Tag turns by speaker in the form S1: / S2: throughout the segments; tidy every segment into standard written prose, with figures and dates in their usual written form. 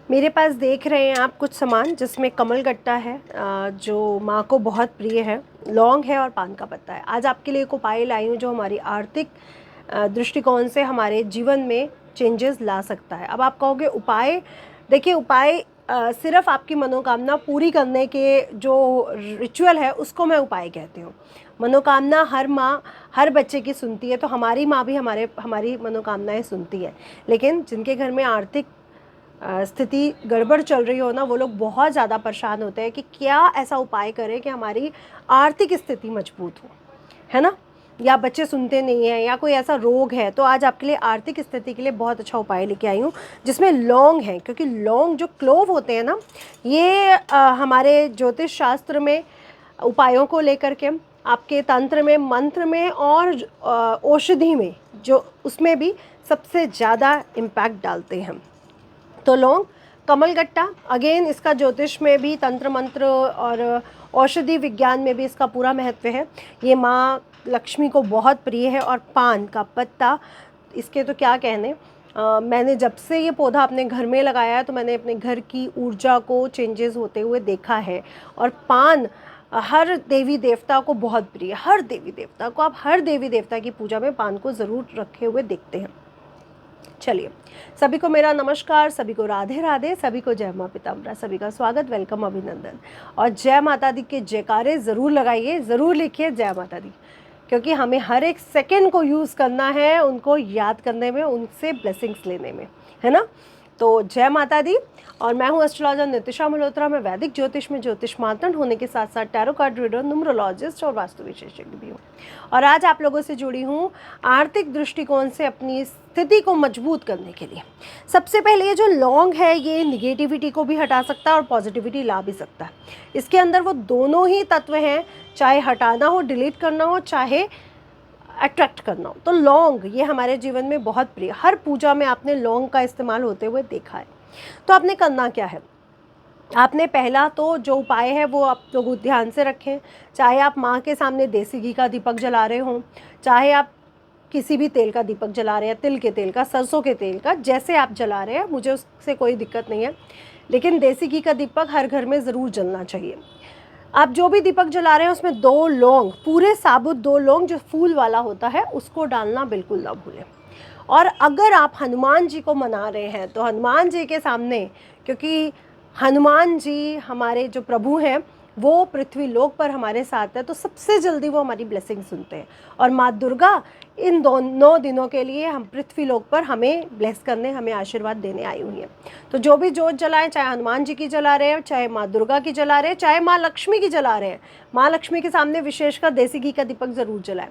S1: मेरे पास देख रहे हैं आप कुछ सामान जिसमें कमल गट्टा है, जो माँ को बहुत प्रिय है, लौंग है और पान का पत्ता है। आज आपके लिए एक उपाय लाई हूँ जो हमारी आर्थिक दृष्टिकोण से हमारे जीवन में चेंजेस ला सकता है। अब आप कहोगे उपाय, देखिए उपाय सिर्फ आपकी मनोकामना पूरी करने के जो रिचुअल है उसको मैं उपाय कहती हूँ। मनोकामना हर माँ हर बच्चे की सुनती है, तो हमारी माँ भी हमारी मनोकामनाएं सुनती है। लेकिन जिनके घर में आर्थिक स्थिति गड़बड़ चल रही हो ना, वो लोग बहुत ज़्यादा परेशान होते हैं कि क्या ऐसा उपाय करें कि हमारी आर्थिक स्थिति मजबूत हो, है ना। या बच्चे सुनते नहीं हैं या कोई ऐसा रोग है, तो आज आपके लिए आर्थिक स्थिति के लिए बहुत अच्छा उपाय लेके आई हूँ जिसमें लौंग है। क्योंकि लौंग जो क्लोव होते हैं ना, ये हमारे ज्योतिष शास्त्र में उपायों को लेकर के, आपके तंत्र में, मंत्र में और औषधि में, जो उसमें भी सबसे ज़्यादा इम्पैक्ट डालते हैं। तो लौंग, कमलगट्टा, अगेन इसका ज्योतिष में भी, तंत्र मंत्र और औषधि विज्ञान में भी इसका पूरा महत्व है। ये माँ लक्ष्मी को बहुत प्रिय है। और पान का पत्ता, इसके तो क्या कहने। मैंने जब से ये पौधा अपने घर में लगाया है तो मैंने अपने घर की ऊर्जा को चेंजेस होते हुए देखा है। और पान हर देवी देवता को बहुत प्रिय है। हर देवी देवता को, आप हर देवी देवता की पूजा में पान को ज़रूर रखे हुए देखते हैं। चलिए, सभी को मेरा नमस्कार, सभी को राधे राधे, सभी को जय माँ पिताम्बरा, सभी का स्वागत, वेलकम, अभिनंदन। और जय माता दी के जयकारे ज़रूर लगाइए, ज़रूर लिखिए जय माता दी, क्योंकि हमें हर एक सेकंड को यूज़ करना है, उनको याद करने में, उनसे ब्लेसिंग्स लेने में, है ना। तो जय माता दी। और मैं हूँ एस्ट्रोलॉजर नितिशा मल्होत्रा। मैं वैदिक ज्योतिष में ज्योतिष मातंड होने के साथ साथ टैरो कार्ड रीडर, न्यूमरोलॉजिस्ट और वास्तु विशेषज्ञ भी हूँ। और आज आप लोगों से जुड़ी हूँ आर्थिक दृष्टिकोण से अपनी स्थिति को मजबूत करने के लिए। सबसे पहले ये जो लौंग है, ये निगेटिविटी को भी हटा सकता है और पॉजिटिविटी ला भी सकता है। इसके अंदर वो दोनों ही तत्व हैं, चाहे हटाना हो, डिलीट करना हो, चाहे अट्रैक्ट करना हो। तो लौंग ये हमारे जीवन में बहुत प्रिय, हर पूजा में आपने लौंग का इस्तेमाल होते हुए देखा है। तो आपने करना क्या है, आपने पहला तो जो उपाय है वो आप लोग ध्यान से रखें। चाहे आप माँ के सामने देसी घी का दीपक जला रहे हों, चाहे आप किसी भी तेल का दीपक जला रहे हैं, तिल के तेल का, सरसों के तेल का, जैसे आप जला रहे हैं, मुझे उससे कोई दिक्कत नहीं है। लेकिन देसी घी का दीपक हर घर में ज़रूर जलना चाहिए। आप जो भी दीपक जला रहे हैं उसमें 2 लौंग, पूरे साबुत 2 लौंग जो फूल वाला होता है, उसको डालना बिल्कुल ना भूलें। और अगर आप हनुमान जी को मना रहे हैं तो हनुमान जी के सामने, क्योंकि हनुमान जी हमारे जो प्रभु हैं, वो पृथ्वी लोक पर हमारे साथ है, तो सबसे जल्दी वो हमारी ब्लेसिंग सुनते हैं। और माँ दुर्गा इन 9 दिनों के लिए हम पृथ्वी लोक पर हमें ब्लेस करने, हमें आशीर्वाद देने आई हुई है। तो जो भी जोत जलाएं, चाहे हनुमान जी की जला रहे हैं, चाहे माँ दुर्गा की जला रहे हैं, चाहे माँ लक्ष्मी की जला रहे हैं, माँ लक्ष्मी के सामने विशेषकर देसी घी का दीपक ज़रूर जलाएं।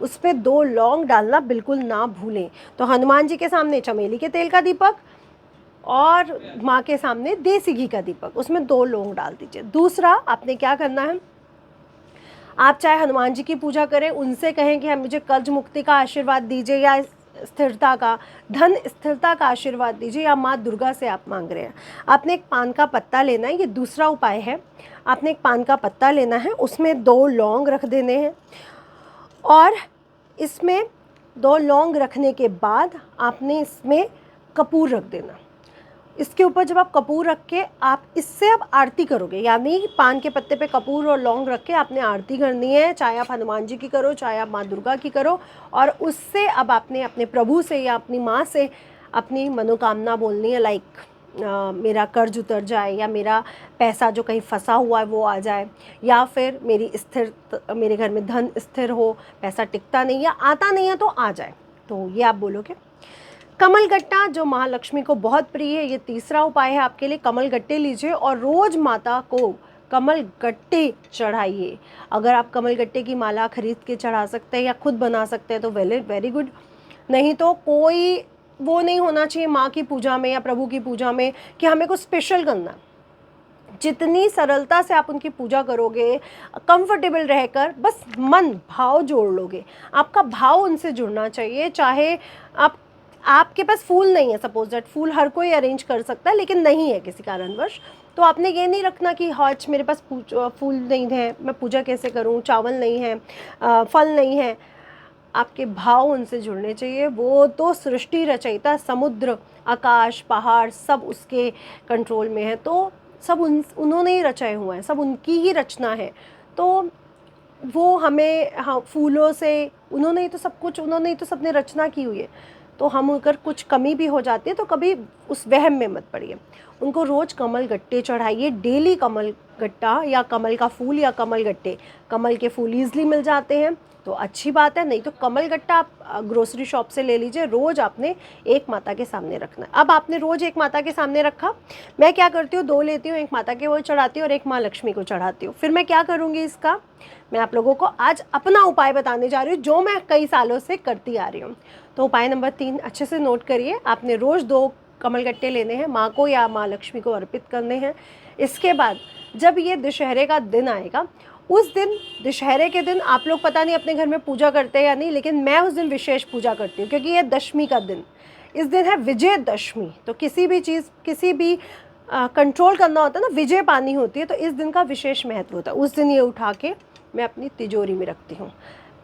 S1: उस पर 2 लौंग डालना बिल्कुल ना भूलें। तो हनुमान जी के सामने चमेली के तेल का दीपक और माँ के सामने देसी घी का दीपक, उसमें 2 लौंग डाल दीजिए। दूसरा आपने क्या करना है, आप चाहे हनुमान जी की पूजा करें, उनसे कहें कि हम मुझे कर्ज मुक्ति का आशीर्वाद दीजिए, या स्थिरता का, धन स्थिरता का आशीर्वाद दीजिए, या माँ दुर्गा से आप मांग रहे हैं। आपने एक पान का पत्ता लेना है, ये दूसरा उपाय है। आपने एक पान का पत्ता लेना है, उसमें 2 लौंग रख देने हैं। और इसमें 2 लौंग रखने के बाद आपने इसमें कपूर रख देना। इसके ऊपर जब आप कपूर रख के आप इससे अब आरती करोगे, यानी पान के पत्ते पे कपूर और लौंग रख के आपने आरती करनी है, चाहे आप हनुमान जी की करो, चाहे आप माँ दुर्गा की करो। और उससे अब आपने अपने प्रभु से या अपनी माँ से अपनी मनोकामना बोलनी है, लाइक मेरा कर्ज उतर जाए, या मेरा पैसा जो कहीं फंसा हुआ है वो आ जाए, या फिर मेरे घर में धन स्थिर हो, पैसा टिकता नहीं या आता नहीं है तो आ जाए। तो ये आप बोलोगे। कमल गट्टा जो महालक्ष्मी को बहुत प्रिय है, ये तीसरा उपाय है आपके लिए। कमल गट्टे लीजिए और रोज माता को कमल गट्टे चढ़ाइए। अगर आप कमल गट्टे की माला खरीद के चढ़ा सकते हैं या खुद बना सकते हैं तो वेरी गुड। नहीं तो कोई वो नहीं होना चाहिए माँ की पूजा में या प्रभु की पूजा में कि हमें कुछ स्पेशल करना है। जितनी सरलता से आप उनकी पूजा करोगे, कंफर्टेबल रहकर, बस मन भाव जोड़ लोगे, आपका भाव उनसे जुड़ना चाहिए। चाहे आपके पास फूल नहीं है, सपोज दैट, फूल हर कोई अरेंज कर सकता है लेकिन नहीं है किसी कारणवश, तो आपने ये नहीं रखना कि आज मेरे पास फूल नहीं है, मैं पूजा कैसे करूं, चावल नहीं है, फल नहीं है। आपके भाव उनसे जुड़ने चाहिए। वो तो सृष्टि रचयिता, समुद्र आकाश, पहाड़ सब उसके कंट्रोल में है। तो सब उन्होंने ही रचाए हुए हैं, सब उनकी ही रचना है। तो वो हमें, हाँ, फूलों से उन्होंने ही तो सब कुछ, उन्होंने ही तो सबने रचना की हुई है। तो हम अगर कुछ कमी भी हो जाती है तो कभी उस वहम में मत पड़िए। उनको रोज़ कमल गट्टे चढ़ाइए, डेली कमल गट्टा या कमल का फूल या कमल गट्टे। कमल के फूल ईज़िली मिल जाते हैं तो अच्छी बात है, नहीं तो कमल गट्टा आप ग्रोसरी शॉप से ले लीजिए। रोज़ आपने एक माता के सामने रखना है। अब आपने रोज़ एक माता के सामने रखा, मैं क्या करती हूँ, 2 लेती हूँ, एक माता के वो चढ़ाती हूँ और एक माँ लक्ष्मी को चढ़ाती हूँ। फिर मैं क्या करूँगी, इसका मैं आप लोगों को आज अपना उपाय बताने जा रही हूँ जो मैं कई सालों से करती आ रही हूँ। तो उपाय नंबर 3 अच्छे से नोट करिए। आपने रोज़ 2 कमलगट्टे लेने हैं, माँ को या माँ लक्ष्मी को अर्पित करने हैं। इसके बाद जब ये दशहरे का दिन आएगा, उस दिन, दशहरे के दिन आप लोग पता नहीं अपने घर में पूजा करते हैं या नहीं, लेकिन मैं उस दिन विशेष पूजा करती हूँ क्योंकि ये दशमी का दिन, इस दिन है विजयदशमी। तो किसी भी चीज़, किसी भी कंट्रोल करना होता है ना, विजय पानी होती है, तो इस दिन का विशेष महत्व होता है। उस दिन ये उठा के मैं अपनी तिजोरी में रखती हूँ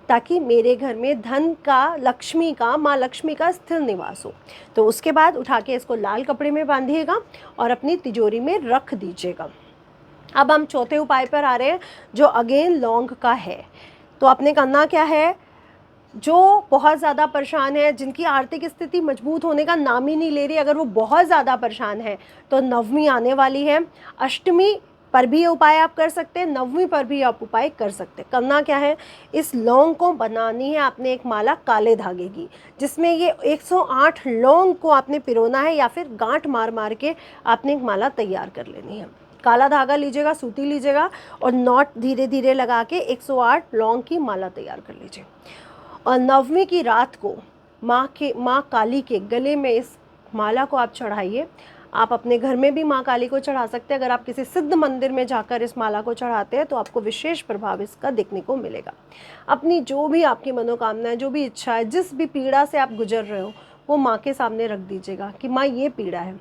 S1: ताकि मेरे घर में धन का, लक्ष्मी का, माँ लक्ष्मी का स्थिर निवास हो। तो उसके बाद उठा के इसको लाल कपड़े में बांधिएगा और अपनी तिजोरी में रख दीजिएगा। अब हम चौथे उपाय पर आ रहे हैं जो अगेन लौंग का है। तो आपने करना क्या है, जो बहुत ज़्यादा परेशान है, जिनकी आर्थिक स्थिति मजबूत होने का नाम ही नहीं ले रही, अगर वो बहुत ज़्यादा परेशान है तो नवमी आने वाली है, अष्टमी पर भी ये उपाय आप कर सकते हैं, नवमी पर भी आप उपाय कर सकते हैं। करना क्या है, इस लौंग को बनानी है आपने एक माला काले धागे की, जिसमें ये 108 लौंग को आपने पिरोना है या फिर गांठ मार मार के आपने एक माला तैयार कर लेनी है। काला धागा लीजिएगा, सूती लीजिएगा और नॉट धीरे धीरे लगा के 108 लौंग की माला तैयार कर लीजिए। और नवमी की रात को माँ काली के गले में इस माला को आप चढ़ाइए। आप अपने घर में भी माँ काली को चढ़ा सकते हैं। अगर आप किसी सिद्ध मंदिर में जाकर इस माला को चढ़ाते हैं तो आपको विशेष प्रभाव इसका देखने को मिलेगा। अपनी जो भी आपकी मनोकामना है, जो भी इच्छा है, जिस भी पीड़ा से आप गुजर रहे हो, वो माँ के सामने रख दीजिएगा कि माँ ये पीड़ा है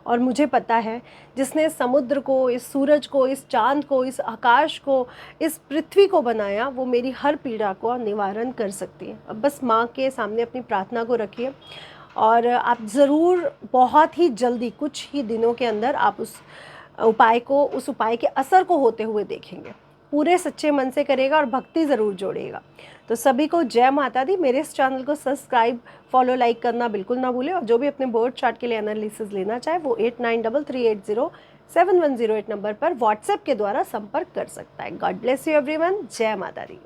S1: और मुझे पता है जिसने समुद्र को, इस सूरज को, इस चांद को, इस आकाश को, इस पृथ्वी को बनाया, वो मेरी हर पीड़ा को निवारण कर सकती है। अब बस माँ के सामने अपनी प्रार्थना को रखिए और आप ज़रूर बहुत ही जल्दी, कुछ ही दिनों के अंदर आप उस उपाय के असर को होते हुए देखेंगे। पूरे सच्चे मन से करेगा और भक्ति ज़रूर जोड़ेगा। तो सभी को जय माता दी। मेरे इस चैनल को सब्सक्राइब, फॉलो, लाइक करना बिल्कुल ना भूलें। और जो भी अपने बोर्ड चार्ट के लिए एनालिसिस लेना चाहे वो 8933807108 नंबर पर व्हाट्सएप के द्वारा संपर्क कर सकता है। God bless you everyone. जय माता दी।